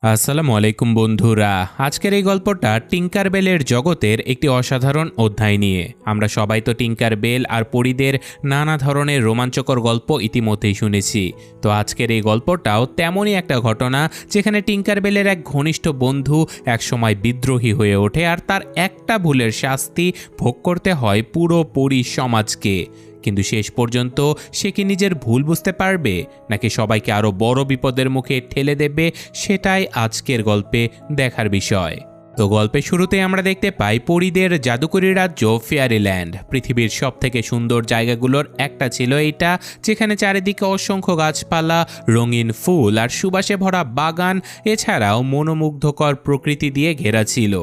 আসসালামু আলাইকুম বন্ধুরা। আজকের এই গল্পটা টিঙ্কার বেলের জগতের একটি অসাধারণ অধ্যায় নিয়ে। আমরা সবাই তো টিঙ্কার বেল আর পরীদের নানা ধরনের রোমাঞ্চকর গল্প ইতিমধ্যেই শুনেছি। তো আজকের এই গল্পটাও তেমনই একটা ঘটনা, যেখানে টিঙ্কার বেলের এক ঘনিষ্ঠ বন্ধু একসময় বিদ্রোহী হয়ে ওঠে আর তার একটা ভুলের শাস্তি ভোগ করতে হয় পুরো পরী সমাজকে। কিন্তু শেষ পর্যন্ত সে কি নিজের ভুল বুঝতে পারবে, নাকি সবাইকে আরও বড় বিপদের মুখে ঠেলে দেবে, সেটাই আজকের গল্পে দেখার বিষয়। তো গল্পের শুরুতে আমরা দেখতে পাই পরীদের জাদুকরী রাজ্য ফেয়ারিল্যান্ড। পৃথিবীর সব থেকে সুন্দর জায়গাগুলোর একটা ছিল এটা, যেখানে চারিদিকে অসংখ্য গাছপালা, রঙিন ফুল আর সুবাসে ভরা বাগান, এছাড়াও মনোমুগ্ধকর প্রকৃতি দিয়ে ঘেরা ছিল।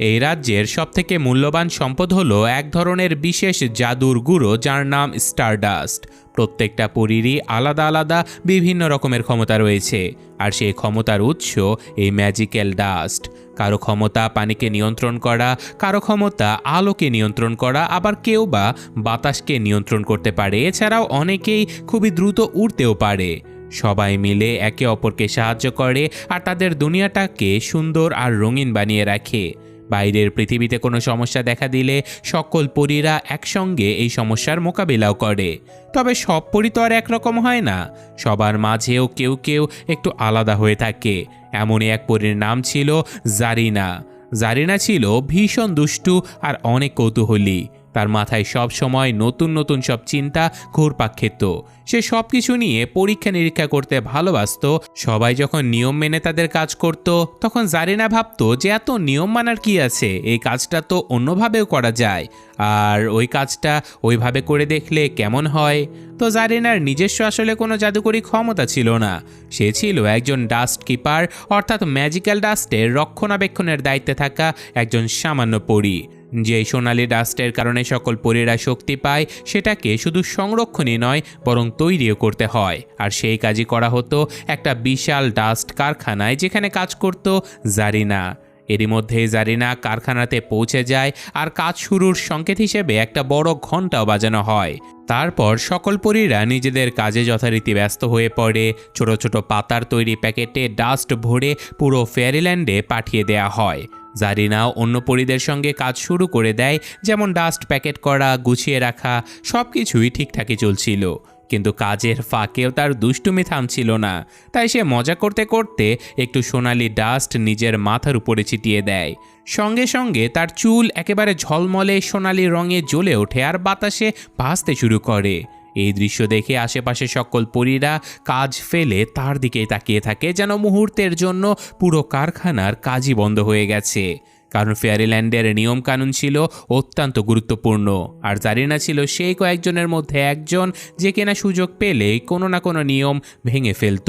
এই রাজ্যের সবথেকে মূল্যবান সম্পদ হলো এক ধরনের বিশেষ জাদুর গুঁড়ো, যার নাম স্টারডাস্ট। প্রত্যেকটা পরীরই আলাদা আলাদা বিভিন্ন রকমের ক্ষমতা রয়েছে, আর সেই ক্ষমতার উৎস এই ম্যাজিক্যাল ডাস্ট। কারো ক্ষমতা পানিকে নিয়ন্ত্রণ করা, কারো ক্ষমতা আলোকে নিয়ন্ত্রণ করা, আবার কেউ বা বাতাসকে নিয়ন্ত্রণ করতে পারে। এছাড়াও অনেকেই খুবই দ্রুত উড়তেও পারে। সবাই মিলে একে অপরকে সাহায্য করে আর তাদের দুনিয়াটাকে সুন্দর আর রঙিন বানিয়ে রাখে। বাইরের পৃথিবীতে কোনো সমস্যা দেখা দিলে সকল পরীরা একসঙ্গে এই সমস্যার মোকাবিলাও করে। তবে সব পরী তো আর একরকম হয় না, সবার মাঝেও কেউ কেউ একটু আলাদা হয়ে থাকে। এমনই এক পরীর নাম ছিল জারিনা। জারিনা ছিল ভীষণ দুষ্টু আর অনেক কৌতূহলী। তার মাথায় সব সময় নতুন নতুন সব চিন্তা ঘুরপাক খেত। সে সব কিছু নিয়ে পরীক্ষা নিরীক্ষা করতে ভালোবাসতো। সবাই যখন নিয়ম মেনে তাদের কাজ করত, তখন জারিনা ভাবতো যে এত নিয়ম মানার কি আছে, এই কাজটা তো অন্যভাবেও করা যায়, আর ওই কাজটা ওইভাবে করে দেখলে কেমন হয়। তো জারিনার নিজস্ব আসলে কোনো জাদুকরী ক্ষমতা ছিল না। সে ছিল একজন ডাস্ট কিপার, অর্থাৎ ম্যাজিক্যাল ডাস্টের রক্ষণাবেক্ষণের দায়িত্বে থাকা একজন সামান্য পরী। যে সোনালি ডাস্টের কারণে সকল পরীরা শক্তি পায়, সেটাকে শুধু সংরক্ষণই নয় বরং তৈরিও করতে হয়। আর সেই কাজই করা হতো একটা বিশাল ডাস্ট কারখানায়, যেখানে কাজ করত জারিনা। এরই মধ্যে জারিনা কারখানাতে পৌঁছে যায় আর কাজ শুরুর সংকেত হিসেবে একটা বড় ঘন্টাও বাজানো হয়। তারপর সকল পরীরা নিজেদের কাজে যথারীতি ব্যস্ত হয়ে পড়ে। ছোট ছোট পাতার তৈরি প্যাকেটে ডাস্ট ভরে পুরো ফেয়ারিল্যান্ডে পাঠিয়ে দেয়া হয়। জারিনাও অন্য পরীদের সঙ্গে কাজ শুরু করে দেয়, যেমন ডাস্ট প্যাকেট করা, গুছিয়ে রাখা, সব কিছুই ঠিকঠাকই চলছিল। কিন্তু কাজের ফাঁকেও তার দুষ্টুমি থামছিল না। তাই সে মজা করতে করতে একটু সোনালি ডাস্ট নিজের মাথার উপরে ছিটিয়ে দেয়। সঙ্গে সঙ্গে তার চুল একেবারে ঝলমলে সোনালি রঙে জ্বলে ওঠে আর বাতাসে ভাসতে শুরু করে। এই দৃশ্য দেখে আশেপাশে সকল পরীরা কাজ ফেলে তার দিকেই তাকিয়ে থাকে, যেন মুহূর্তের জন্য পুরো কারখানার কাজই বন্ধ হয়ে গেছে। কারণ ফেয়ারিল্যান্ডের নিয়মকানুন ছিল অত্যন্ত গুরুত্বপূর্ণ, আর জারিনা ছিল সেই কয়েকজনের মধ্যে একজন যে কিনা সুযোগ পেলেই কোনো না কোনো নিয়ম ভেঙে ফেলত।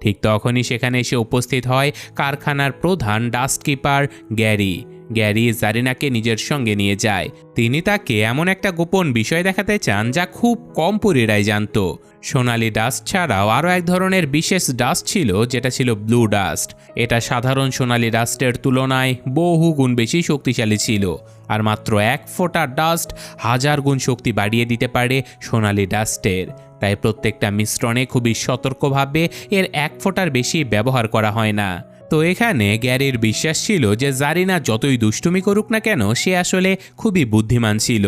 ঠিক তখনই সেখানে এসে উপস্থিত হয় কারখানার প্রধান ডাস্ট কিপার গ্যারি। গ্যারি জারিনাকে নিজের সঙ্গে নিয়ে যায়। তিনি তাকে এমন একটা গোপন বিষয় দেখাতে চান যা খুব কম পরীরাই জানত। সোনালি ডাস্ট ছাড়াও আরও এক ধরনের বিশেষ ডাস্ট ছিল, যেটা ছিল ব্লু ডাস্ট। এটা সাধারণ সোনালি ডাস্টের তুলনায় বহু গুণ বেশি শক্তিশালী ছিল, আর মাত্র এক ফোঁটা ডাস্ট 1000 গুণ শক্তি বাড়িয়ে দিতে পারে সোনালি ডাস্টের। তাই প্রত্যেকটা মিশ্রণে খুবই সতর্কভাবে এর এক ফোঁটার বেশি ব্যবহার করা হয় না। তো এখানে গ্যারির বিশ্বাস ছিল যে জারিনা যতই দুষ্টুমি করুক না কেন, সে আসলে খুবই বুদ্ধিমান ছিল।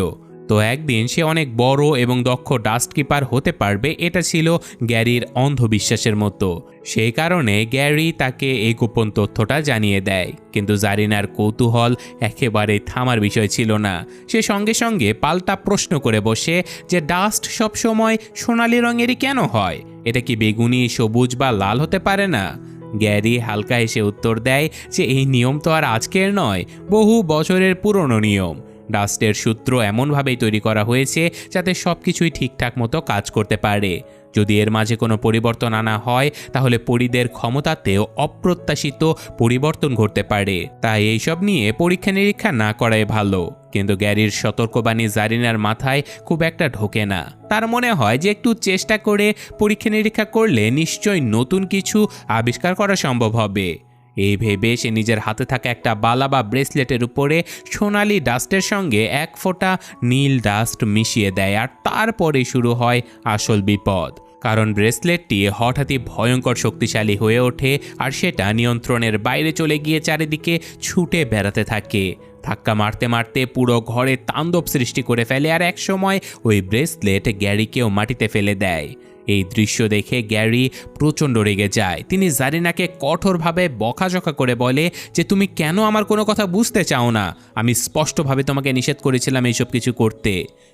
তো একদিন সে অনেক বড় এবং দক্ষ ডাস্ট কিপার হতে পারবে, এটা ছিল গ্যারির অন্ধবিশ্বাসের মতো। সেই কারণে গ্যারি তাকে এই গোপন তথ্যটা জানিয়ে দেয়। কিন্তু জারিনার কৌতূহল একেবারে থামার বিষয় ছিল না। সে সঙ্গে সঙ্গে পাল্টা প্রশ্ন করে বসে যে ডাস্ট সবসময় সোনালি রঙেরই কেন হয়? এটা কি বেগুনি, সবুজ বা লাল হতে পারে না? গ্যারি হালকা হেসে উত্তর দেয় যে এই নিয়ম তো আর আজকের নয়, বহু বছরের পুরনো নিয়ম। ডাস্টের সূত্র এমনভাবেই তৈরি করা হয়েছে যাতে সব কিছুই ঠিকঠাক মতো কাজ করতে পারে। যদি এর মাঝে কোনো পরিবর্তন আনা হয়, তাহলে পরীদের ক্ষমতাতেও অপ্রত্যাশিত পরিবর্তন ঘটতে পারে। তাই এইসব নিয়ে পরীক্ষা নিরীক্ষা না করাই ভালো। কিন্তু গ্যারির সতর্কবাণী জারিনার মাথায় খুব একটা ঢোকে না। তার মনে হয় যে একটু চেষ্টা করে পরীক্ষা নিরীক্ষা করলে নিশ্চয়ই নতুন কিছু আবিষ্কার করা সম্ভব হবে। এই ভেবে সে নিজের হাতে থাকা একটা বালা বা ব্রেসলেটের উপরে সোনালি ডাস্টের সঙ্গে এক ফোঁটা নীল ডাস্ট মিশিয়ে দেয়, আর তারপরে শুরু হয় আসল বিপদ। কারণ ব্রেসলেটটি হঠাৎই ভয়ঙ্কর শক্তিশালী হয়ে ওঠে আর সেটা নিয়ন্ত্রণের বাইরে চলে গিয়ে চারিদিকে ছুটে বেড়াতে থাকে। ধাক্কা মারতে মারতে পুরো ঘরে তাণ্ডব সৃষ্টি করে ফেলে আর একসময় ওই ব্রেসলেট গ্যারিকেও মাটিতে ফেলে দেয়। এই দৃশ্য দেখে গ্যারি প্রচণ্ড রেগে যায়। তিনি জারিনাকে কঠোরভাবে বকাঝকা করে বলে যে তুমি কেন আমার কোনো কথা বুঝতে চাও না, আমি স্পষ্টভাবে তোমাকে নিষেধ করেছিলাম এইসব কিছু করতে।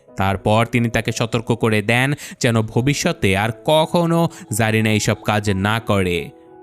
তারপর তিনি তাকে সতর্ক করে দেন যেন ভবিষ্যতে আর কখনো জারিনা এইসব কাজ না করে।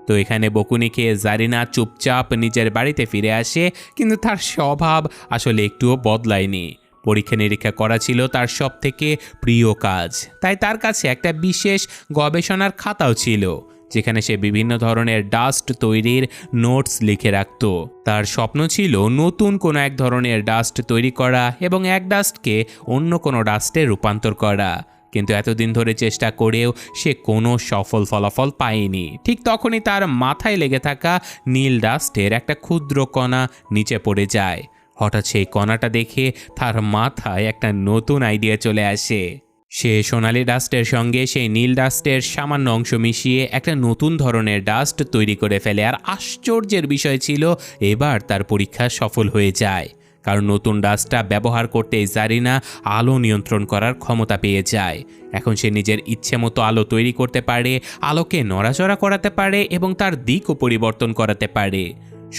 তো এখানে বকুনি খেয়ে জারিনা চুপচাপ নিজের বাড়িতে ফিরে আসে, কিন্তু তার স্বভাব আসলে একটুও বদলায়নি। পরীক্ষা নিরীক্ষা করা ছিল তার সব থেকে প্রিয় কাজ, তাই তার কাছে একটা বিশেষ গবেষণার খাতাও ছিল যেখানে সে বিভিন্ন ধরনের ডাস্ট তৈরির নোটস লিখে রাখত। তার স্বপ্ন ছিল নতুন কোনো এক ধরনের ডাস্ট তৈরি করা এবং এক ডাস্টকে অন্য কোনো ডাস্টে রূপান্তর করা, কিন্তু এতদিন ধরে চেষ্টা করেও সে কোনো সফল ফলাফল পায়নি। ঠিক তখনই তার মাথায় লেগে থাকা নীল ডাস্টের একটা ক্ষুদ্র কণা নিচে পড়ে যায়। হঠাৎ সেই কণাটা দেখে তার মাথায় একটা নতুন আইডিয়া চলে আসে। সে সোনালি ডাস্টের সঙ্গে সেই নীল ডাস্টের সামান্য অংশ মিশিয়ে একটা নতুন ধরনের ডাস্ট তৈরি করে ফেলে। আর আশ্চর্যের বিষয় ছিল এবার তার পরীক্ষা সফল হয়ে যায়, কারণ নতুন ডাস্টটা ব্যবহার করতে জারিনা আলো নিয়ন্ত্রণ করার ক্ষমতা পেয়ে যায়। এখন সে নিজের ইচ্ছে মতো আলো তৈরি করতে পারে, আলোকে নড়াচড়া করাতে পারে এবং তার দিকও পরিবর্তন করাতে পারে।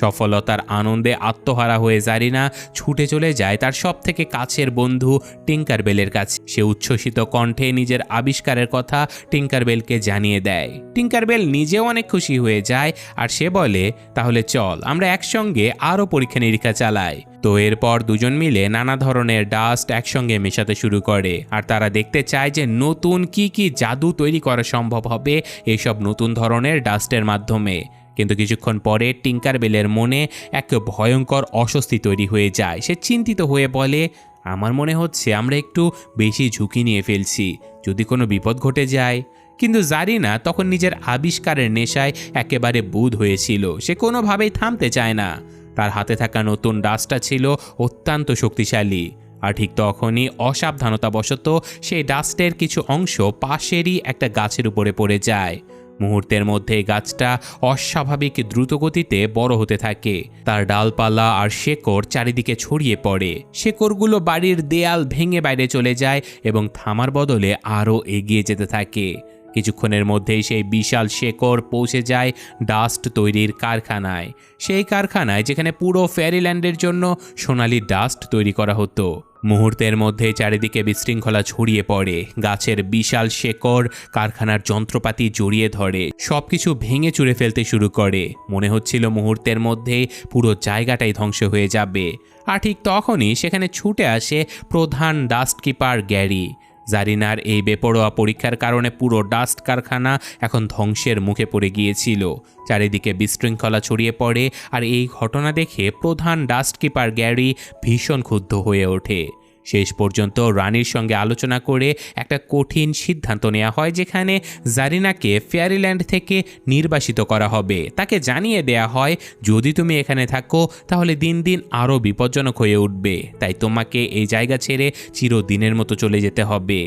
সফলতার আনন্দে আত্মহারা হয়ে জারিনা ছুটে চলে যায় তার সব থেকে কাছের বন্ধু টিঙ্কারবেলের কাছে। সে উচ্ছ্বসিত কণ্ঠে নিজের আবিষ্কারের কথা টিঙ্কারবেলকে জানিয়ে দেয়। টিঙ্কারবেল নিজেও অনেক খুশি হয়ে যায় আর সে বলে, তাহলে চল আমরা একসঙ্গে আরও পরীক্ষা নিরীক্ষা চালাই। তো এরপর দুজন মিলে নানা ধরনের ডাস্ট একসঙ্গে মেশাতে শুরু করে আর তারা দেখতে চায় যে নতুন কি কি জাদু তৈরি করা সম্ভব হবে এইসব নতুন ধরনের ডাস্টের মাধ্যমে। কিন্তু কিছুক্ষণ পরে টিঙ্কারবেলের মনে এক ভয়ঙ্কর অস্বস্তি তৈরি হয়ে যায়। সে চিন্তিত হয়ে বলে, আমার মনে হচ্ছে আমরা একটু বেশি ঝুঁকি নিয়ে ফেলছি, যদি কোনো বিপদ ঘটে যায়। কিন্তু জারিনা তখন নিজের আবিষ্কারের নেশায় একেবারে বুঁদ হয়েছিল। সে কোনোভাবেই থামতে চায় না। তার হাতে থাকা নতুন ডাস্টটা ছিল অত্যন্ত শক্তিশালী আর ঠিক তখনই অসাবধানতাবশত সেই ডাস্টের কিছু অংশ পাশেরই একটা গাছের উপরে পড়ে যায়। মুহূর্তের মধ্যে গাছটা অস্বাভাবিক দ্রুত গতিতে বড় হতে থাকে। তার ডালপালা আর শেকড় চারিদিকে ছড়িয়ে পড়ে। শেকড়গুলো বাড়ির দেয়াল ভেঙে বাইরে চলে যায় এবং থামার বদলে আরও এগিয়ে যেতে থাকে। কিছুক্ষণের মধ্যেই সেই বিশাল শেকড় পৌঁছে যায় ডাস্ট তৈরির কারখানায়। সেই কারখানায় যেখানে পুরো ফেয়ারিল্যান্ডের জন্য সোনালি ডাস্ট তৈরি করা হতো। মুহূর্তের মধ্যে চারিদিকে বিশৃঙ্খলা ছড়িয়ে পড়ে। গাছের বিশাল শেকড় কারখানার যন্ত্রপাতি জড়িয়ে ধরে, সবকিছু ভেঙে চুরে ফেলতে শুরু করে। মনে হচ্ছিল মুহূর্তের মধ্যেই পুরো জায়গাটাই ধ্বংস হয়ে যাবে। আর ঠিক তখনই সেখানে ছুটে আসে প্রধান ডাস্ট কিপার গ্যারি। জারিনার এই বেপরোয়া পরীক্ষার কারণে পুরো ডাস্ট কারখানা এখন ধ্বংসের মুখে পড়ে গিয়েছিল। চারিদিকে বিশৃঙ্খলা ছড়িয়ে পড়ে আর এই ঘটনা দেখে প্রধান ডাস্ট কিপার গ্যারি ভীষণ ক্ষুব্ধ হয়ে ওঠে। শেষ পর্যন্ত রানীর সঙ্গে আলোচনা করে একটা কঠিন সিদ্ধান্ত নেওয়া হয়, যেখানে জারিনাকে ফেয়ারিল্যান্ড থেকে নির্বাসিত করা হবে। তাকে জানিয়ে দেয়া হয়, যদি তুমি এখানে থাকো তাহলে দিন দিন আরও বিপজ্জনক হয়ে উঠবে, তাই তোমাকে এই জায়গা ছেড়ে চিরদিনের মতো চলে যেতে হবে।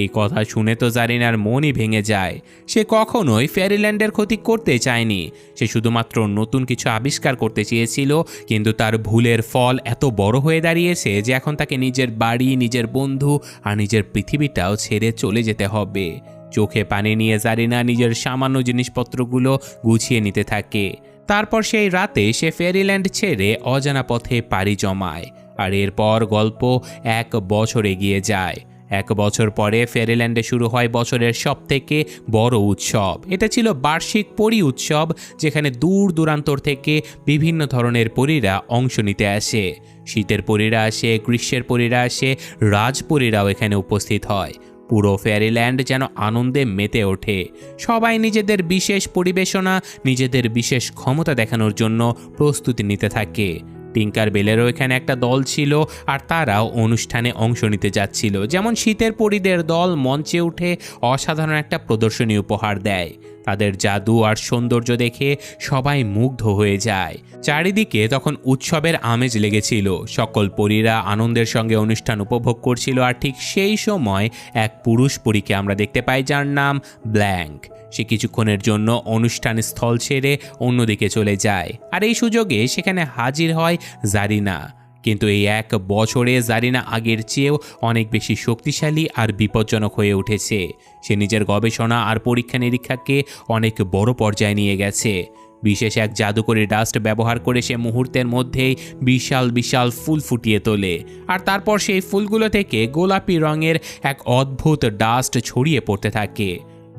এই কথা শুনে তো জারিনার মনই ভেঙে যায়। সে কখনোই ফেয়ারিল্যান্ডের ক্ষতি করতে চায়নি। সে শুধুমাত্র নতুন কিছু আবিষ্কার করতে চেয়েছিল, কিন্তু তার ভুলের ফল এত বড় হয়ে দাঁড়িয়েছে যে এখন তাকে নিজের বাড়ি, নিজের বন্ধু আর নিজের পৃথিবীটাও ছেড়ে চলে যেতে হবে। চোখে পানি নিয়ে জারিনা নিজের সামান্য জিনিসপত্রগুলো গুছিয়ে নিতে থাকে। তারপর সেই রাতে সে ফেয়ারিল্যান্ড ছেড়ে অজানা পথে পাড়ি জমায়। আর এরপর গল্প 1 বছর এগিয়ে যায়। 1 বছর পরে ফেয়ারিল্যান্ডে শুরু হয় বছরের সবথেকে বড় উৎসব। এটা ছিল বার্ষিক পরী উৎসব, যেখানে দূর দূরান্তর থেকে বিভিন্ন ধরনের পরীরা অংশ নিতে আসে। শীতের পরীরা আসে, গ্রীষ্মের পরীরা আসে, রাজপরীরাও এখানে উপস্থিত হয়। পুরো ফেয়ারিল্যান্ড যেন আনন্দে মেতে ওঠে। সবাই নিজেদের বিশেষ পরিবেশনা, নিজেদের বিশেষ ক্ষমতা দেখানোর জন্য প্রস্তুতি নিতে থাকে। টিঙ্কারবেলেরও এখানে একটা দল ছিল আর তারাও অনুষ্ঠানে অংশ নিতে যাচ্ছিল। যেমন শীতের পরীদের দল মঞ্চে উঠে অসাধারণ একটা প্রদর্শনী উপহার দেয়। তাদের জাদু আর সৌন্দর্য দেখে সবাই মুগ্ধ হয়ে যায়। চারিদিকে তখন উৎসবের আমেজ লেগেছিল। সকল পরীরা আনন্দের সঙ্গে অনুষ্ঠান উপভোগ করছিল। আর ঠিক সেই সময় এক পুরুষ পরীকে আমরা দেখতে পাই, যার নাম ব্ল্যাঙ্ক। সে কিছুক্ষণের জন্য অনুষ্ঠান স্থল ছেড়ে অন্যদিকে চলে যায়, আর এই সুযোগে সেখানে হাজির হয় জারিনা। কিন্তু এই এক বছরে জারিনা আগের চেয়েও অনেক বেশি শক্তিশালী আর বিপজ্জনক হয়ে উঠেছে। সে নিজের গবেষণা আর পরীক্ষা নিরীক্ষাকে অনেক বড় পর্যায়ে নিয়ে গেছে। বিশেষ এক জাদুকরী ডাস্ট ব্যবহার করে সে মুহূর্তের মধ্যেই বিশাল বিশাল ফুল ফুটিয়ে তোলে, আর তারপর সেই ফুলগুলো থেকে গোলাপি রঙের এক অদ্ভুত ডাস্ট ছড়িয়ে পড়তে থাকে।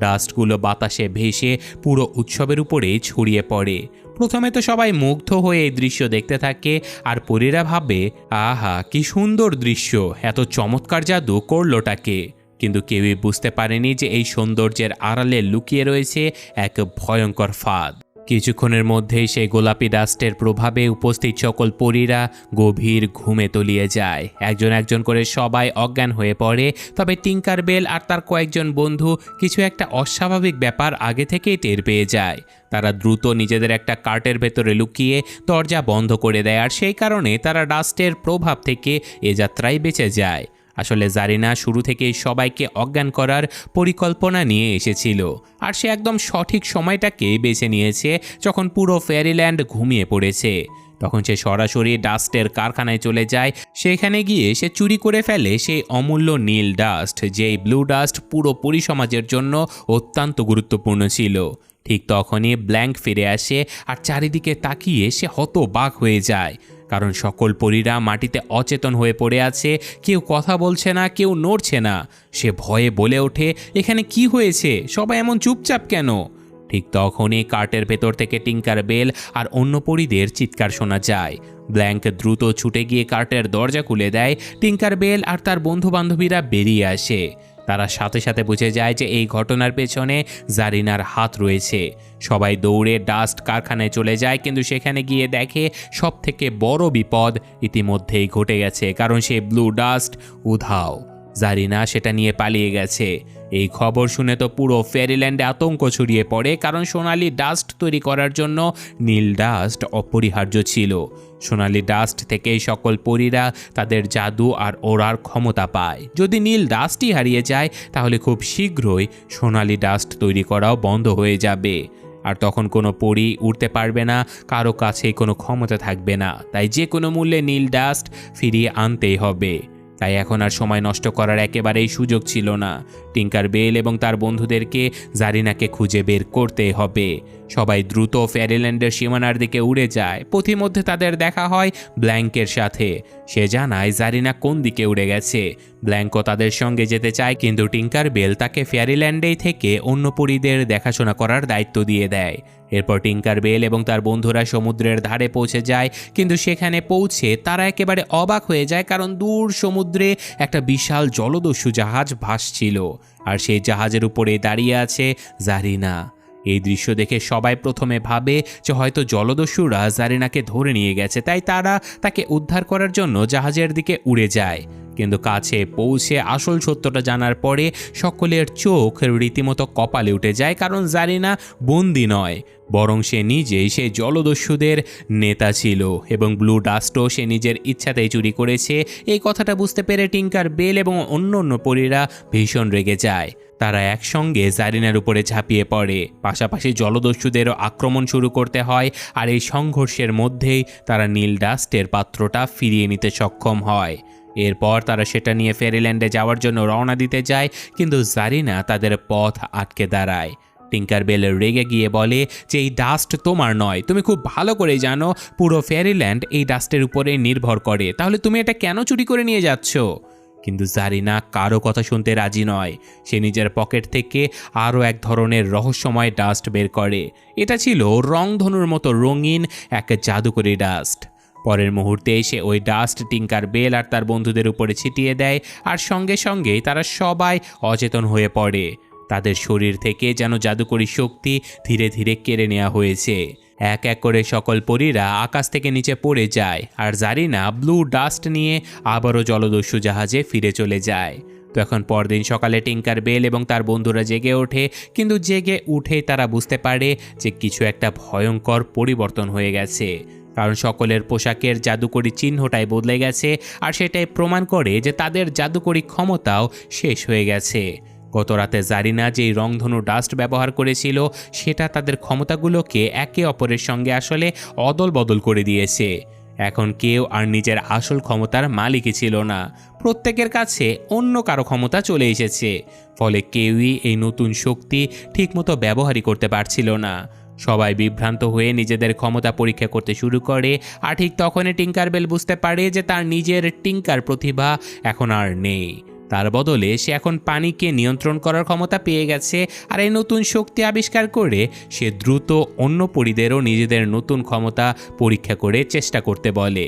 ডাস্টগুলো বাতাসে ভেসে পুরো উৎসবের উপরে ছড়িয়ে পড়ে। প্রথমে তো সবাই মুগ্ধ হয়ে এই দৃশ্য দেখতে থাকে, আর পরীরা ভাবে, আহা কি সুন্দর দৃশ্য, এত চমৎকার জাদু করলোটাকে। কিন্তু কেউই বুঝতে পারেনি যে এই সৌন্দর্যের আড়ালে লুকিয়ে রয়েছে এক ভয়ঙ্কর ফাঁদ। কিছুক্ষণের মধ্যেই সেই গোলাপি ডাস্টের প্রভাবে উপস্থিত সকল পরীরা গভীর ঘুমে তলিয়ে যায়। একজন একজন করে সবাই অজ্ঞান হয়ে পড়ে। তবে টিঙ্কার বেল আর তার কয়েকজন বন্ধু কিছু একটা অস্বাভাবিক ব্যাপার আগে থেকেই টের পেয়ে যায়। তারা দ্রুত নিজেদের একটা কার্টের ভেতরে লুকিয়ে দরজা বন্ধ করে দেয়, আর সেই কারণে তারা ডাস্টের প্রভাব থেকে এ যাত্রায় বেঁচে যায়। আসলে জারিনা শুরু থেকেই সবাইকে অজ্ঞান করার পরিকল্পনা নিয়ে এসেছিল, আর সে একদম সঠিক সময়টাকে বেছে নিয়েছে যখন পুরো ফেয়ারিল্যান্ড ঘুমিয়ে পড়েছে। তখন সে সরাসরি ডাস্টের কারখানায় চলে যায়। সেখানে গিয়ে সে চুরি করে ফেলে সেই অমূল্য নীল ডাস্ট, যেই ব্লু ডাস্ট পুরো পরিসমাজের জন্য অত্যন্ত গুরুত্বপূর্ণ ছিল। ঠিক তখনই ব্ল্যাঙ্ক ফিরে আসে, আর চারিদিকে তাকিয়ে সে হতবাক হয়ে যায়, কারণ সকল পরীরা মাটিতে অচেতন হয়ে পড়ে আছে। কেউ কথা বলছে না, কেউ নড়ছে না। সে ভয়ে বলে ওঠে, এখানে কি হয়েছে, সবাই এমন চুপচাপ কেন? ঠিক তখনই কার্টের ভেতর থেকে টিঙ্কার বেল আর অন্য পরীদের চিৎকার শোনা যায়। ব্ল্যাঙ্ক দ্রুত ছুটে গিয়ে কার্টের দরজা খুলে দেয়। টিঙ্কার বেল আর তার বন্ধু বান্ধবীরা বেরিয়ে আসে। তারা সাথে সাথে বুঝে যায় যে এই ঘটনার পেছনে জারিনার হাত রয়েছে। সবাই দৌড়ে ডাস্ট কারখানায় চলে যায়, কিন্তু সেখানে গিয়ে দেখে সব থেকে বড় বিপদ ইতিমধ্যেই ঘটে গেছে, কারণ সেই ব্লু ডাস্ট উধাও। জারিনা সেটা নিয়ে পালিয়ে গেছে। এই খবর শুনে তো পুরো ফেয়ারিল্যান্ডে আতঙ্ক ছড়িয়ে পড়ে, কারণ সোনালি ডাস্ট তৈরি করার জন্য নীল ডাস্ট অপরিহার্য ছিল। সোনালি ডাস্ট থেকেই সকল পরীরা তাদের জাদু আর ওড়ার ক্ষমতা পায়। যদি নীল ডাস্টই হারিয়ে যায়, তাহলে খুব শীঘ্রই সোনালি ডাস্ট তৈরি করাও বন্ধ হয়ে যাবে, আর তখন কোনো পরী উড়তে পারবে না, কারো কাছে কোনো ক্ষমতা থাকবে না। তাই যে কোনো মূল্যে নীল ডাস্ট ফিরিয়ে আনতেই হবে। তাই এখন আর সময় নষ্ট করার একেবারেই সুযোগ ছিল না। টিঙ্কার বেল এবং তার বন্ধুদেরকে জারিনাকে খুঁজে বের করতে হবে। সবাই দ্রুত ফেয়ারিল্যান্ডের সীমানার দিকে উড়ে যায়। পথিমধ্যে তাদের দেখা হয় ব্ল্যাঙ্কের সাথে। সে জানায় জারিনা কোন দিকে উড়ে গেছে। ব্ল্যাঙ্কও তাদের সঙ্গে যেতে চায়, কিন্তু টিঙ্কার বেল তাকে ফেয়ারিল্যান্ডেই থেকে অন্য পরীদের দেখাশোনা করার দায়িত্ব দিয়ে দেয়। এরপর টিঙ্কার বেল এবং তার বন্ধুরা সমুদ্রের ধারে পৌঁছে যায়, কিন্তু সেখানে পৌঁছে তারা একেবারে অবাক হয়ে যায়, কারণ দূর সমুদ্রে একটা বিশাল জলদস্যু জাহাজ ভাসছিল, আর সেই জাহাজের উপরে দাঁড়িয়ে আছে জারিনা। এই দৃশ্য দেখে সবাই প্রথমে ভাবে যে হয়তো জলদস্যুরা জারিনাকে ধরে নিয়ে গেছে, তাই তারা তাকে উদ্ধার করার জন্য জাহাজের দিকে উড়ে যায়। কিন্তু কাছে পৌঁছে আসল সত্যটা জানার পরে সকলের চোখ রীতিমতো কপালে উঠে যায়, কারণ জারিনা বন্দি নয়, বরং সে নিজেই সেই জলদস্যুদের নেতা ছিল, এবং ব্লু ডাস্টও সে নিজের ইচ্ছাতেই চুরি করেছে। এই কথাটা বুঝতে পেরে টিঙ্কার বেল এবং অন্য পরীরা ভীষণ রেগে যায়। তারা একসঙ্গে জারিনার উপরে ঝাঁপিয়ে পড়ে। পাশাপাশি জলদস্যুদেরও আক্রমণ শুরু করতে হয়, আর এই সংঘর্ষের মধ্যেই তারা নীল ডাস্টের পাত্রটা ফিরিয়ে নিতে সক্ষম হয়। এরপর তারা সেটা নিয়ে ফেয়ারিল্যান্ডে যাওয়ার জন্য রওনা দিতে যায়, কিন্তু জারিনা তাদের পথ আটকে দাঁড়ায়। টিঙ্কার বেল রেগে গিয়ে বলে যে এই ডাস্ট তোমার নয়, তুমি খুব ভালো করে জানো পুরো ফেয়ারিল্যান্ড এই ডাস্টের উপরে নির্ভর করে, তাহলে তুমি এটা কেন চুরি করে নিয়ে যাচ্ছ? কিন্তু জারিনা কারো কথা শুনতে রাজি নয়। সে নিজের পকেট থেকে আরও এক ধরনের রহস্যময় ডাস্ট বের করে। এটা ছিল রংধনুর মতো রঙিন এক জাদুকরী ডাস্ট। পরের মুহূর্তে সে ওই ডাস্ট টিঙ্কার বেল আর তার বন্ধুদের উপরে ছিটিয়ে দেয়, আর সঙ্গে সঙ্গেই তারা সবাই অচেতন হয়ে পড়ে। তাদের শরীর থেকে যেন জাদুকরী শক্তি ধীরে ধীরে কেড়ে নেওয়া হয়েছে। এক এক করে সকল পরীরা আকাশ থেকে নিচে পড়ে যায়, আর জারিনা ব্লু ডাস্ট নিয়ে আবারও জলদস্যু জাহাজে ফিরে চলে যায়। তো এখন পরদিন সকালে টিঙ্কার বেল এবং তার বন্ধুরা জেগে ওঠে, কিন্তু জেগে উঠেই তারা বুঝতে পারে যে কিছু একটা ভয়ঙ্কর পরিবর্তন হয়ে গেছে। কারণ সকলের পোশাকের জাদুকরি চিহ্নটাই বদলে গেছে, আর সেটাই প্রমাণ করে যে তাদের জাদুকরি ক্ষমতাও শেষ হয়ে গেছে। গত রাতে জারিনা যেই রংধনু ডাস্ট ব্যবহার করেছিল সেটা তাদের ক্ষমতাগুলোকে একে অপরের সঙ্গে আসলে অদল বদল করে দিয়েছে। এখন কেউ আর নিজের আসল ক্ষমতার মালিকই ছিল না, প্রত্যেকের কাছে অন্য কারো ক্ষমতা চলে এসেছে। ফলে কেউই এই নতুন শক্তি ঠিকমতো ব্যবহারই করতে পারছিল না। সবাই বিভ্রান্ত হয়ে নিজেদের ক্ষমতা পরীক্ষা করতে শুরু করে, আর ঠিক তখনই টিঙ্কার বেল বুঝতে পারে যে তার নিজের টিঙ্কার প্রতিভা এখন আর নেই। তার বদলে সে এখন পানিকে নিয়ন্ত্রণ করার ক্ষমতা পেয়ে গেছে, আর এই নতুন শক্তি আবিষ্কার করে সে দ্রুত অন্য পরিদেরও নিজেদের নতুন ক্ষমতা পরীক্ষা করে চেষ্টা করতে বলে।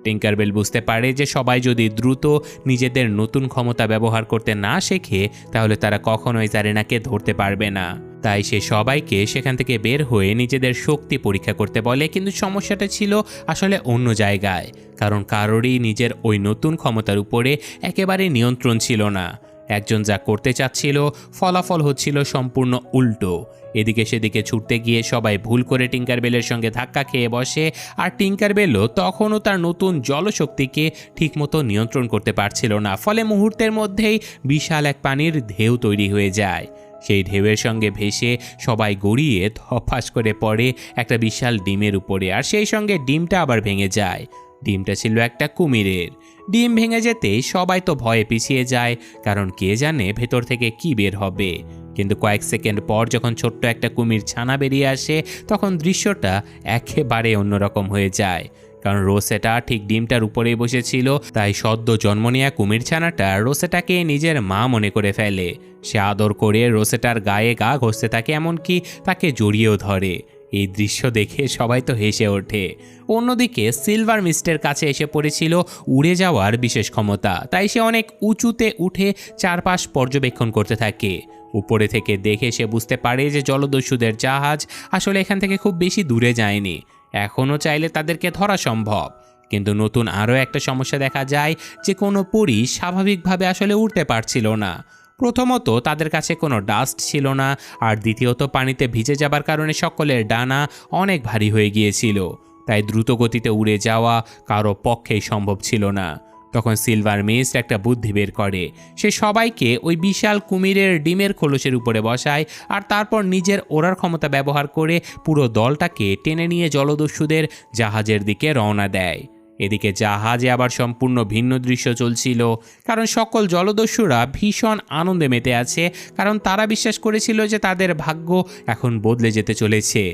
টিঙ্কার বেল বুঝতে পারে যে সবাই যদি দ্রুত নিজেদের নতুন ক্ষমতা ব্যবহার করতে না শেখে তাহলে তারা কখনোই জারিনাকে ধরতে পারবে না। তাই সে সবাইকে সেখান থেকে বের হয়ে নিজেদের শক্তি পরীক্ষা করতে বলে, কিন্তু সমস্যাটা ছিল আসলে অন্য জায়গায়। কারণ কারোরই নিজের ওই নতুন ক্ষমতার উপরে একেবারে নিয়ন্ত্রণ ছিল না। একজন যা করতে চাচ্ছিল ফলাফল হচ্ছিল সম্পূর্ণ উল্টো। এদিকে সেদিকে ছুটতে গিয়ে সবাই ভুল করে টিঙ্কার বেলের সঙ্গে ধাক্কা খেয়ে বসে, আর টিঙ্কার বেলও তখনও তার নতুন জলশক্তিকে ঠিকমতো নিয়ন্ত্রণ করতে পারছিল না। ফলে মুহূর্তের মধ্যেই বিশাল এক পানির ঢেউ তৈরি হয়ে যায়। সেই ঢেউয়ের সঙ্গে ভেসে সবাই গড়িয়ে ধপাস করে পড়ে একটা বিশাল ডিমের উপরে, আর সেই সঙ্গে ডিমটা আবার ভেঙে যায়। ডিমটা ছিল একটা কুমিরের। ডিম ভেঙে যেতে সবাই তো ভয়ে পিছিয়ে যায়, কারণ কে জানে ভেতর থেকে কি বের হবে। কিন্তু কয়েক সেকেন্ড পর যখন ছোট্ট একটা কুমির ছানা বেরিয়ে আসে তখন দৃশ্যটা একেবারে অন্যরকম হয়ে যায়। কারণ রোসেটা ঠিক ডিমটার উপরেই বসেছিল, তাই সদ্য জন্ম নেয়া কুমির ছানাটা রোসেটাকে নিজের মা মনে করে ফেলে। সে আদর করে রোসেটার গায়ে গা ঘষতে থাকে, এমনকি তাকে জড়িয়েও ধরে। এই দৃশ্য দেখে সবাই তো হেসে ওঠে। অন্যদিকে সিলভার মিস্টের কাছে এসে পড়েছিল উড়ে যাওয়ার বিশেষ ক্ষমতা, তাই সে অনেক উঁচুতে উঠে চারপাশ পর্যবেক্ষণ করতে থাকে। উপরে থেকে দেখে সে বুঝতে পারে যে জলদস্যুদের জাহাজ আসলে এখান থেকে খুব বেশি দূরে যায়নি। এখনও চাইলে তাদেরকে ধরা সম্ভব। কিন্তু নতুন আরও একটা সমস্যা দেখা যায় যে কোনো পরী স্বাভাবিকভাবে আসলে উড়তে পারছিল না। প্রথমত তাদের কাছে কোনো ডাস্ট ছিল না, আর দ্বিতীয়ত পানিতে ভিজে যাবার কারণে সকলের ডানা অনেক ভারী হয়ে গিয়েছিল। তাই দ্রুত গতিতে উড়ে যাওয়া কারো পক্ষেই সম্ভব ছিল না। তখন সিলভার মিস্ট একটা বুদ্ধি বের করে। সে সবাইকে ওই বিশাল কুমিরের ডিমের খোলসের উপরে বসায়, আর তারপর নিজের ওড়ার ক্ষমতা ব্যবহার করে পুরো দলটাকে টেনে নিয়ে জলদস্যুদের জাহাজের দিকে রওনা দেয়। এদিকে জাহাজে আবার সম্পূর্ণ ভিন্ন দৃশ্য চলছিল, কারণ সকল জলদস্যুরা ভীষণ আনন্দে মেতে আছে, কারণ তারা বিশ্বাস করেছিল যে তাদের ভাগ্য এখন বদলে যেতে চলেছে।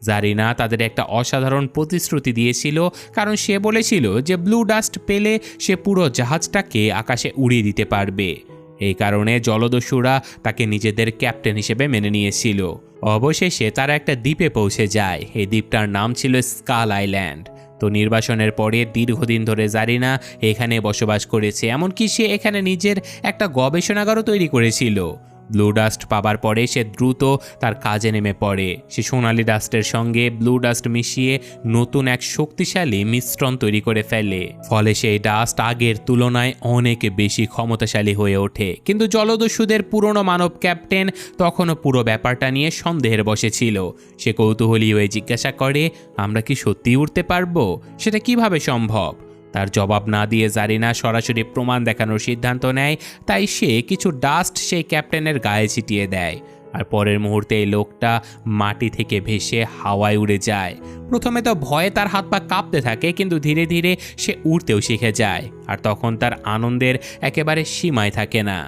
জারিনা তাদের একটা অসাধারণ প্রতিশ্রুতি দিয়েছিল, কারণ সে বলেছিল যে ব্লু ডাস্ট পেলে সে পুরো জাহাজটাকে আকাশে উড়িয়ে দিতে পারবে। এই কারণে জলদস্যুরা তাকে নিজেদের ক্যাপ্টেন হিসেবে মেনে নিয়েছিল। অবশেষে তারা একটা দ্বীপে পৌঁছে যায়। এই দ্বীপটার নাম ছিল স্কাল আইল্যান্ড। তো নির্বাসনের পরে দীর্ঘদিন ধরে জারিনা এখানে বসবাস করেছে, এমনকি সে এখানে নিজের একটা গবেষণাগারও তৈরি করেছিল। ব্লু ডাস্ট পাবার পরে সে দ্রুত তার কাজে নেমে পড়ে। সে সোনালি ডাস্টের সঙ্গে ব্লু ডাস্ট মিশিয়ে নতুন এক শক্তিশালী মিশ্রণ তৈরি করে ফেলে। ফলে সেই ডাস্ট আগের তুলনায় অনেক বেশি ক্ষমতাশালী হয়ে ওঠে। কিন্তু জলদস্যুদের পুরনো মানব ক্যাপ্টেন তখনও পুরো ব্যাপারটা নিয়ে সন্দেহের বসে ছিল। সে কৌতূহলী হয়ে জিজ্ঞাসা করে, আমরা কি সত্যি উঠতে পারবো? সেটা কিভাবে সম্ভব? তার জবাব না দিয়ে জারিনা সরাসরি প্রমাণ দেখানোর সিদ্ধান্ত নেয়। তাই সে কিছু ডাস্ট সেই ক্যাপ্টেনের গায়ে ছিটিয়ে দেয়, আর পরের মুহূর্তে এই লোকটা মাটি থেকে ভেসে হাওয়ায় উড়ে যায়। প্রথমে তো ভয়ে তার হাত পা কাঁপতে থাকে, কিন্তু ধীরে ধীরে সে উড়তেও শিখে যায়, আর তখন তার আনন্দের একেবারে সীমায় থাকে না।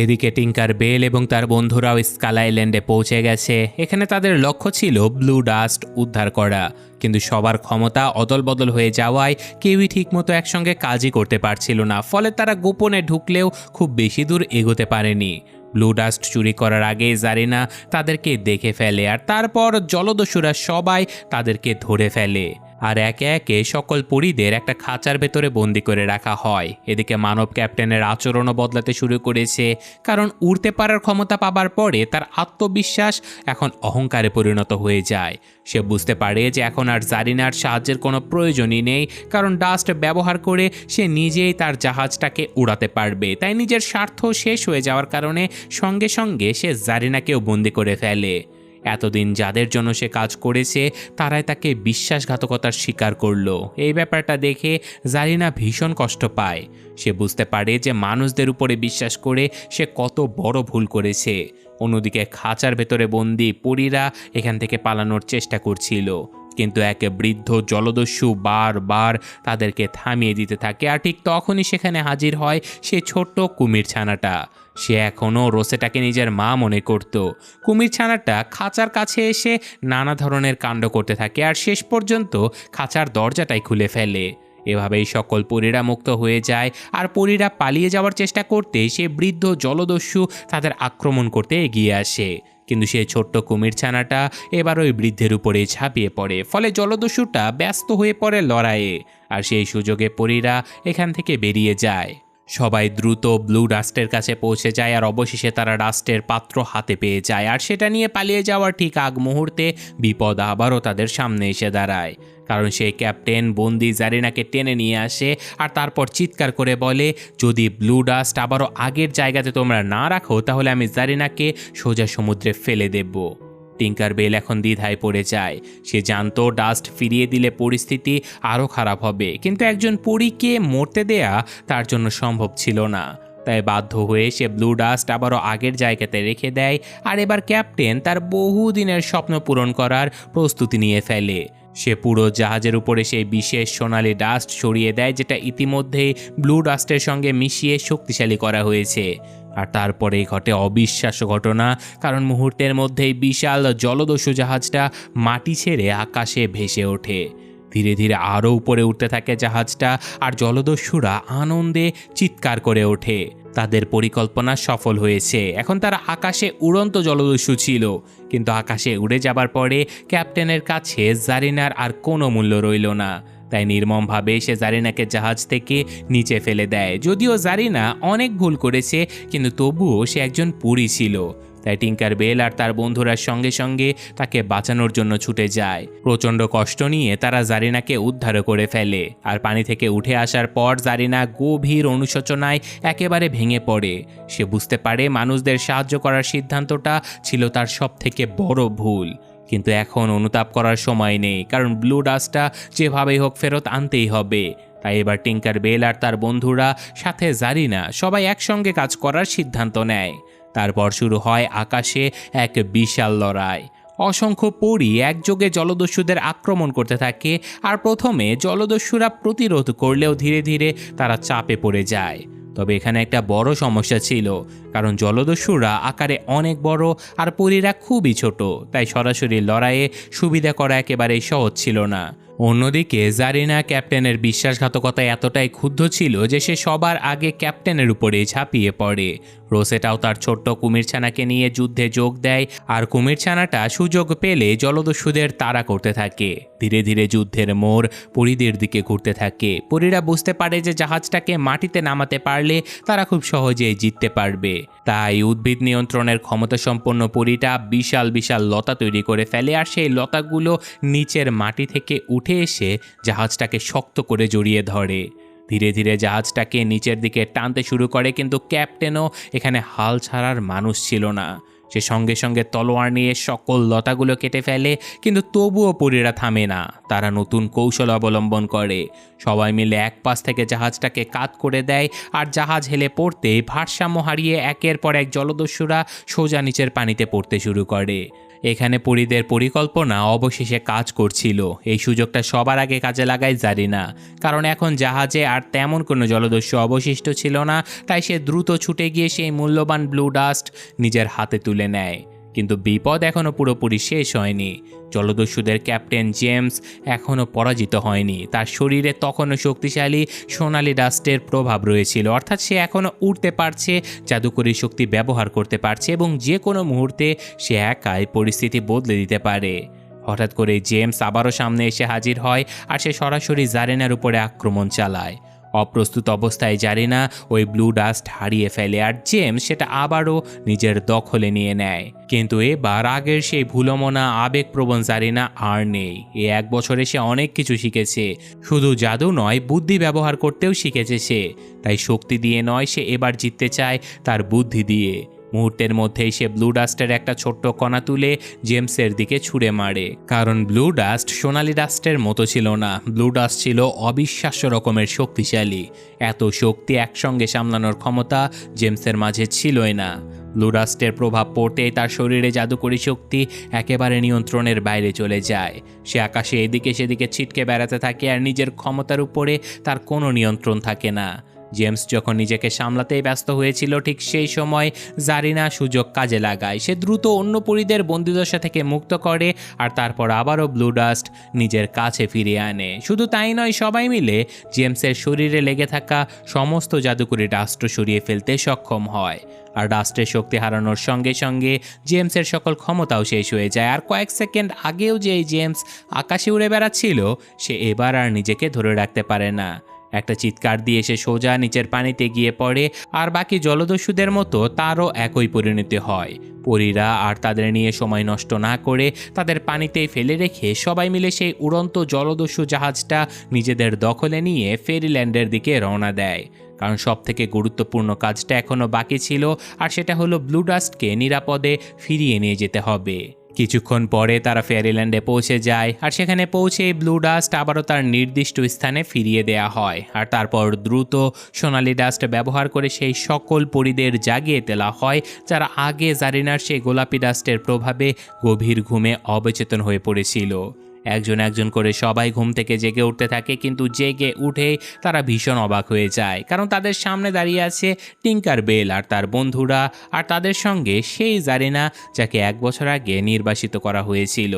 এদিকে টিঙ্কার বেল এবং তার বন্ধুরাও স্কাল আইল্যান্ডে পৌঁছে গেছে। এখানে তাদের লক্ষ্য ছিল ব্লু ডাস্ট উদ্ধার করা, কিন্তু সবার ক্ষমতা অদলবদল হয়ে যাওয়ায় কেউই ঠিকমতো একসঙ্গে কাজই করতে পারছিল না। ফলে তারা গোপনে ঢুকলেও খুব বেশি দূর এগোতে পারেনি। ব্লু ডাস্ট চুরি করার আগে জারিনা তাদেরকে দেখে ফেলে, আর তারপর জলদস্যুরা সবাই তাদেরকে ধরে ফেলে। আর একে একে সকল পরীদের একটা খাঁচার ভেতরে বন্দি করে রাখা হয়। এদিকে মানব ক্যাপ্টেনের আচরণও বদলাতে শুরু করেছে, কারণ উড়তে পারার ক্ষমতা পাবার পরে তার আত্মবিশ্বাস এখন অহংকারে পরিণত হয়ে যায়। সে বুঝতে পারে যে এখন আর জারিনার সাহায্যের কোনো প্রয়োজনই নেই, কারণ ডাস্ট ব্যবহার করে সে নিজেই তার জাহাজটাকে উড়াতে পারবে। তাই নিজের স্বার্থ শেষ হয়ে যাওয়ার কারণে সঙ্গে সঙ্গে সে জারিনাকেও বন্দি করে ফেলে। এতদিন যাদের জন্য সে কাজ করেছে তারাই তাকে বিশ্বাসঘাতকতার শিকার করলো। এই ব্যাপারটা দেখে জারিনা ভীষণ কষ্ট পায়। সে বুঝতে পারে যে মানুষদের উপরে বিশ্বাস করে সে কত বড় ভুল করেছে। অন্যদিকে খাঁচার ভেতরে বন্দি পরীরা এখান থেকে পালানোর চেষ্টা করছিল, কিন্তু এক বৃদ্ধ জলদস্যু বারবার তাদেরকে থামিয়ে দিতে থাকে। আর ঠিক তখনই সেখানে হাজির হয় সে ছোট্ট কুমির ছানাটা। সে এখনও রোসেটাকে নিজের মা মনে করত। কুমির ছানাটা খাঁচার কাছে এসে নানা ধরনের কাণ্ড করতে থাকে, আর শেষ পর্যন্ত খাঁচার দরজাটাই খুলে ফেলে। এভাবেই সকল পরীরা মুক্ত হয়ে যায়। আর পরীরা পালিয়ে যাওয়ার চেষ্টা করতে সে বৃদ্ধ জলদস্যু তাদের আক্রমণ করতে এগিয়ে আসে, কিন্তু সেই ছোট্ট কুমির ছানাটা এবার ওই বৃদ্ধের উপরে ঝাঁপিয়ে পড়ে। ফলে জলদস্যুটা ব্যস্ত হয়ে পড়ে লড়াইয়ে, আর সেই সুযোগে পরীরা এখান থেকে বেরিয়ে যায়। সবাই দ্রুত ব্লু ডাস্টের কাছে পৌঁছে যায়, আর অবশেষে তারা ডাস্টের পাত্র হাতে পেয়ে যায়। আর সেটা নিয়ে পালিয়ে যাওয়ার ঠিক আগ মুহূর্তে বিপদ আবারও তাদের সামনে এসে দাঁড়ায়, কারণ সেই ক্যাপ্টেন বন্দি জারিনাকে টেনে নিয়ে আসে আর তারপর চিৎকার করে বলে, যদি ব্লু ডাস্ট আবারও আগের জায়গাতে তোমরা না রাখো তাহলে আমি জারিনাকে সোজা সমুদ্রে ফেলে দেব। টিঙ্কার বেল এখন দ্বিধায় পড়ে যায়। সে জানতো ডাস্ট ফিরিয়ে দিলে পরিস্থিতি আরও খারাপ হবে, কিন্তু একজন পরীকে মরতে দেয়া তার জন্য সম্ভব ছিল না। তাই বাধ্য হয়ে সে ব্লু ডাস্ট আবারও আগের জায়গাতে রেখে দেয়। আর এবার ক্যাপ্টেন তার বহুদিনের স্বপ্ন পূরণ করার প্রস্তুতি নিয়ে ফেলে। সে পুরো জাহাজের উপরে সেই বিশেষ সোনালি ডাস্ট ছড়িয়ে দেয়, যেটা ইতিমধ্যেই ব্লু ডাস্টের সঙ্গে মিশিয়ে শক্তিশালী করা হয়েছে। আর তারপরেই ঘটে অবিশ্বাস্য ঘটনা, কারণ মুহূর্তের মধ্যেই বিশাল জলদস্যু জাহাজটা মাটি ছেড়ে আকাশে ভেসে ওঠে। ধীরে ধীরে আরও উপরে উঠতে থাকে জাহাজটা, আর জলদস্যুরা আনন্দে চিৎকার করে ওঠে। তাদের পরিকল্পনা সফল হয়েছে। এখন তারা আকাশে উড়ন্ত জলদস্যু ছিল, কিন্তু আকাশে উড়ে যাবার পরে ক্যাপ্টেনের কাছে জারিনার আর কোনো মূল্য রইল না। তাই নির্মমভাবে সে জারিনাকে জাহাজ থেকে নিচে ফেলে দেয়। যদিও জারিনা অনেক ভুল করেছে, কিন্তু তবুও সে একজন পরী ছিল। তাই টিঙ্কার বেল আর তার বন্ধুরা সঙ্গে সঙ্গে তাকে বাঁচানোর জন্য ছুটে যায়। প্রচণ্ড কষ্ট নিয়ে তারা জারিনাকে উদ্ধার করে ফেলে। আর পানি থেকে উঠে আসার পর জারিনা গভীর অনুশোচনায় একেবারে ভেঙে পড়ে। সে বুঝতে পারে মানুষদের সাহায্য করার সিদ্ধান্তটা ছিল তার সবথেকে বড় ভুল। কিন্তু এখন অনুতাপ করার সময় নেই, কারণ ব্লু ডাস্টটা যেভাবেই হোক ফেরত আনতেই হবে। তাই এবার টিঙ্কার বেল আর তার বন্ধুরা সাথে জারিনা সবাই একসঙ্গে কাজ করার সিদ্ধান্ত নেয়। তারপর শুরু হয় আকাশে এক বিশাল লড়াই। অসংখ্য পরী একযোগে জলদস্যুদের আক্রমণ করতে থাকে। আর প্রথমে জলদস্যুরা প্রতিরোধ করলেও ধীরে ধীরে তারা চাপে পড়ে যায়। তবে এখানে একটা বড় সমস্যা ছিল, কারণ জলদস্যুরা আকারে অনেক বড় আর পরীরা খুবই ছোট। তাই সরাসরি লড়াইয়ে সুবিধা করা একেবারেই সহজ ছিল না। অন্যদিকে জারিনা ক্যাপ্টেনের বিশ্বাসঘাতকতায় এতটাই ক্ষুব্ধ ছিল যে সে সবার আগে ক্যাপ্টেনের উপরে ঝাঁপিয়ে পড়ে। রোসেটাও তার ছোট্ট কুমিরছানাকে নিয়ে যুদ্ধে যোগ দেয়, আর কুমিরছানাটা সুযোগ পেলে জলদস্যুদের তাড়া করতে থাকে। ধীরে ধীরে যুদ্ধের মোড় পরীদের দিকে ঘুরতে থাকে। পরীরা বুঝতে পারে যে জাহাজটাকে মাটিতে নামাতে পারলে তারা খুব সহজেই জিততে পারবে। তাই উদ্ভিদ নিয়ন্ত্রণের ক্ষমতাসম্পন্ন পরীটা বিশাল বিশাল লতা তৈরি করে ফেলে, আর সেই লতাগুলো নিচের মাটি থেকে উঠে এসে জাহাজটাকে শক্ত করে জড়িয়ে ধরে। ধীরে ধীরে জাহাজটাকে নিচের দিকে টানতে শুরু করে, কিন্তু ক্যাপ্টেনও এখানে হাল ছাড়ার মানুষ ছিল না। সে সঙ্গে সঙ্গে তলোয়ার নিয়ে সকল লতাগুলো কেটে ফেলে, কিন্তু তবুও পরীরা থামে না। তারা নতুন কৌশল অবলম্বন করে। সবাই মিলে এক পাশ থেকে জাহাজটাকে কাত করে দেয়, আর জাহাজ হেলে পড়তেই ভারসাম্য হারিয়ে একের পর এক জলদস্যুরা সোজা নিচের পানিতে পড়তে শুরু করে। এখানে পরীদের পরিকল্পনা অবশেষে কাজ করছিল। এই সুযোগটা সবার আগে কাজে লাগায় জারিনা, কারণ এখন জাহাজে আর তেমন কোনো জলদস্যু অবশিষ্ট ছিল না। তাই সে দ্রুত ছুটে গিয়ে সেই মূল্যবান ব্লু ডাস্ট নিজের হাতে তুলে নেয়। কিন্তু বিপদ এখনও পুরোপুরি শেষ হয়নি। জলদস্যুদের ক্যাপ্টেন জেমস এখনও পরাজিত হয়নি। তার শরীরে তখনও শক্তিশালী সোনালি ডাস্টের প্রভাব রয়েছিল, অর্থাৎ সে এখনও উড়তে পারছে, জাদুকরী শক্তি ব্যবহার করতে পারছে এবং যে কোনো মুহূর্তে সে একাই পরিস্থিতি বদলে দিতে পারে। হঠাৎ করে জেমস আবারও সামনে এসে হাজির হয় আর সে সরাসরি জারিনার উপরে আক্রমণ চালায়। অপ্রস্তুত অবস্থায় জারিনা ওই ব্লু ডাস্ট হারিয়ে ফেলে আর জেমস সেটা আবারও নিজের দখলে নিয়ে নেয়। কিন্তু এবার আগের সেই ভুলমনা আবেগপ্রবণ জারিনা আর নেই। এই 1 বছরে সে অনেক কিছু শিখেছে, শুধু জাদু নয় বুদ্ধি ব্যবহার করতেও শিখেছে সে। তাই শক্তি দিয়ে নয়, সে এবার জিততে চায় তার বুদ্ধি দিয়ে। মুহূর্তের মধ্যেই সে ব্লু ডাস্টের একটা ছোট্ট কণা তুলে জেমসের দিকে ছুঁড়ে মারে। কারণ ব্লু ডাস্ট সোনালি ডাস্টের মতো ছিল না, ব্লু ডাস্ট ছিল অবিশ্বাস্য রকমের শক্তিশালী। এত শক্তি একসঙ্গে সামলানোর ক্ষমতা জেমসের মাঝে ছিলই না। ব্লু ডাস্টের প্রভাব পড়তেই তার শরীরে জাদুকরী শক্তি একেবারে নিয়ন্ত্রণের বাইরে চলে যায়। সে আকাশে এদিকে সেদিকে ছিটকে বেড়াতে থাকে আর নিজের ক্ষমতার উপরে তার কোনো নিয়ন্ত্রণ থাকে না। জেমস যখন নিজেকে সামলাতেই ব্যস্ত হয়েছিল, ঠিক সেই সময় জারিনা সুযোগ কাজে লাগায়। সে দ্রুত অন্য পরীদের বন্দিদশা থেকে মুক্ত করে আর তারপর আবারও ব্লু ডাস্ট নিজের কাছে ফিরিয়ে আনে। শুধু তাই নয়, সবাই মিলে জেমসের শরীরে লেগে থাকা সমস্ত জাদুকরী ডাস্ট সরিয়ে ফেলতে সক্ষম হয়। আর ডাস্টের শক্তি হারানোর সঙ্গে সঙ্গে জেমসের সকল ক্ষমতাও শেষ হয়ে যায়। আর কয়েক সেকেন্ড আগেও যে এই জেমস আকাশে উড়ে বেড়াচ্ছিল, সে এবার আর নিজেকে ধরে রাখতে পারে না। একটা চিৎকার দিয়ে সে সোজা নিচের পানিতে গিয়ে পড়ে আর বাকি জলদস্যুদের মতো তারও একই পরিণতি হয়। পরীরা আর তাদের নিয়ে সময় নষ্ট না করে তাদের পানিতেই ফেলে রেখে সবাই মিলে সেই উড়ন্ত জলদস্যু জাহাজটা নিজেদের দখলে নিয়ে ফেরিল্যান্ডের দিকে রওনা দেয়। কারণ সবথেকে গুরুত্বপূর্ণ কাজটা এখনও বাকি ছিল, আর সেটা হলো ব্লু ডাস্টকে নিরাপদে ফিরিয়ে নিয়ে যেতে হবে। কিছুক্ষণ পরে তারা ফেরিল্যান্ডে পৌঁছে যায় আর সেখানে পৌঁছে ব্লু ডাস্ট আবারও তার নির্দিষ্ট স্থানে ফিরিয়ে দেয়া হয়। আর তারপর দ্রুত সোনালি ডাস্ট ব্যবহার করে সেই সকল পরীদের জাগিয়ে তোলা হয় যারা আগে জারিনার সেই গোলাপি ডাস্টের প্রভাবে গভীর ঘুমে অবচেতন হয়ে পড়েছিল। একজন একজন করে সবাই ঘুম থেকে জেগে উঠতে থাকে, কিন্তু জেগে উঠেই তারা ভীষণ অবাক হয়ে যায়। কারণ তাদের সামনে দাঁড়িয়ে আছে টিঙ্কার বেল আর তার বন্ধুরা, আর তাদের সঙ্গে সেই জারিনা যাকে 1 বছর আগে নির্বাসিত করা হয়েছিল।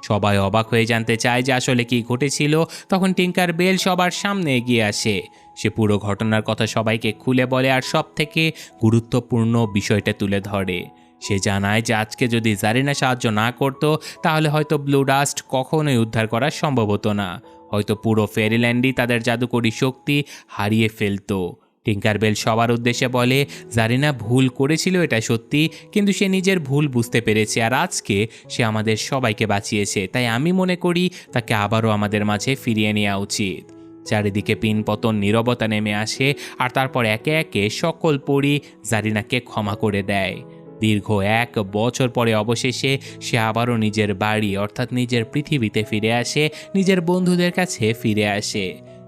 সবাই অবাক হয়ে জানতে চায় যে আসলে কি ঘটেছিল। তখন টিঙ্কার বেল সবার সামনে এগিয়ে আসে। সে পুরো ঘটনার কথা সবাইকে খুলে বলে আর সব থেকে গুরুত্বপূর্ণ বিষয়টা তুলে ধরে। সে জানায় যে আজকে যদি জারিনা সাহায্য না করত, তাহলে হয়তো ব্লু ডাস্ট কখনোই উদ্ধার করা সম্ভব হতো না। হয়তো পুরো ফেরিল্যান্ডই তাদের জাদুকরী শক্তি হারিয়ে ফেলতো। টিঙ্কারবেল সবার উদ্দেশ্যে বলে, জারিনা ভুল করেছিল এটা সত্যি, কিন্তু সে নিজের ভুল বুঝতে পেরেছে আর আজকে সে আমাদের সবাইকে বাঁচিয়েছে। তাই আমি মনে করি তাকে আবারও আমাদের মাঝে ফিরিয়ে নেওয়া উচিত। চারিদিকে পিনপতন নীরবতা নেমে আসে আর তারপর একে একে সকল পরী জারিনাকে ক্ষমা করে দেয়। দীর্ঘ 1 বছর পরে অবশেষে সে আবারও নিজের বাড়ি অর্থাৎ নিজের পৃথিবীতে ফিরে আসে, নিজের বন্ধুদের কাছে ফিরে আসে।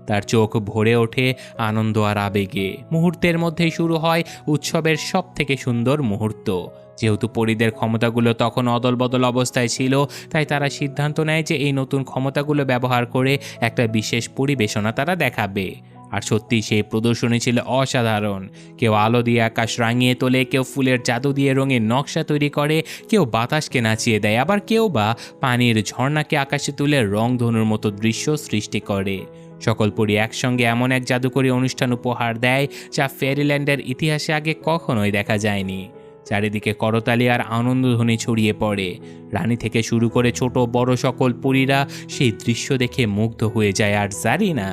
তার চোখ ভরে ওঠে আনন্দ আর আবেগে। মুহূর্তের মধ্যেই শুরু হয় উৎসবের সব থেকে সুন্দর মুহূর্ত। যেহেতু পরীদের ক্ষমতাগুলো তখন অদলবদল অবস্থায় ছিল, তাই তারা সিদ্ধান্ত নেয় যে এই নতুন ক্ষমতাগুলো ব্যবহার করে একটা বিশেষ পরিবেশনা তারা দেখাবে। আর সত্যি সেই প্রদর্শনী ছিল অসাধারণ। কেউ আলো দিয়ে আকাশ রাঙিয়ে তোলে, কেউ ফুলের জাদু দিয়ে রঙের নকশা তৈরি করে, কেউ বাতাসকে নাচিয়ে দেয়, আবার কেউ বা পানির ঝর্ণাকে আকাশে তুলে রংধনুর মতো দৃশ্য সৃষ্টি করে। সকল পরী একসঙ্গে এমন এক জাদুকরী অনুষ্ঠান উপহার দেয় যা ফেরিল্যান্ডের ইতিহাসে আগে কখনোই দেখা যায়নি। চারিদিকে করতালি আর আনন্দধ্বনি ছড়িয়ে পড়ে। রানী থেকে শুরু করে ছোট বড় সকল পরীরা সেই দৃশ্য দেখে মুগ্ধ হয়ে যায়। আর জারিনা,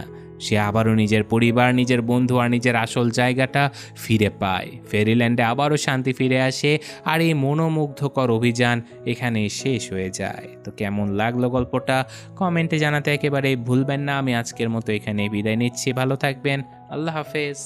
সে আবারও নিজের পরিবার, নিজের বন্ধু আর নিজের আসল জায়গাটা ফিরে পায়। ফেরিল্যান্ডে আবারও শান্তি ফিরে আসে আর এই মনোমুগ্ধকর অভিযান এখানে শেষ হয়ে যায়। তো কেমন লাগলো গল্পটা কমেন্টে জানাতে একেবারে ভুলবেন না। আমি আজকের মতো এখানে বিদায় নিচ্ছি। ভালো থাকবেন। আল্লাহ হাফেজ।